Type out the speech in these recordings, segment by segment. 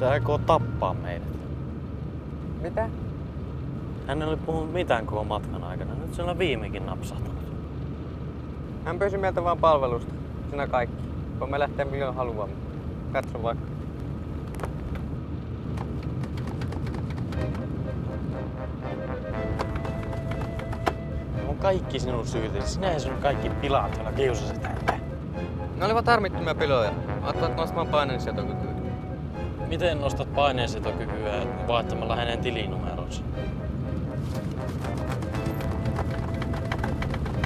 Se aikoo tappaa meidät. Mitä? Hän ei ole puhunut mitään koko matkan aikana. Nyt se on viimeinkin napsahtanut. Hän pyysi meiltä vaan palvelusta. Sinä kaikki. Voimme lähteä milloin haluamme. Katso vaikka. On kaikki sinun syytesi. Sinä ja sinun kaikki pilaat, joilla kiusasit häntä. Ne olivat harmittomia piloja. Ajattelivat nostamaan paineensietokykyä. Miten nostat paineensietokykyä vaihtamalla hänen tilinumeronsa?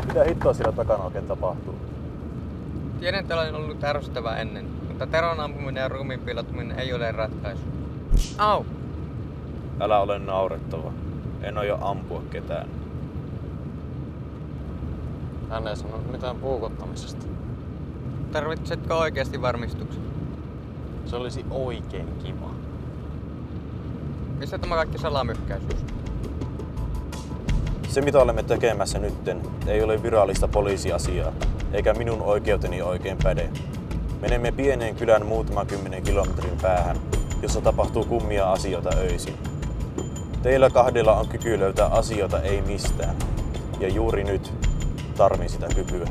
Mitä hittoa siellä takana oikein tapahtuu? Tiedän, että olen ollut ärsyttävää ennen, mutta Teron ampuminen ja ruumiin piiloutuminen ei ole ratkaisu. Au! Älä ole naurettava. En aio ampua ketään. Hän ei sanonut mitään puukottamisesta. Tarvitsetko oikeasti varmistuksen? Se olisi oikein kiva. Mistä tämä kaikki salamykkäisyys? Se mitä olemme tekemässä nytten ei ole virallista poliisiasiaa, eikä minun oikeuteni oikein päde. Menemme pieneen kylän muutaman 10 kilometrin päähän, jossa tapahtuu kummia asioita öisin. Teillä kahdella on kyky löytää asioita ei mistään, ja juuri nyt tarvin sitä kykyä.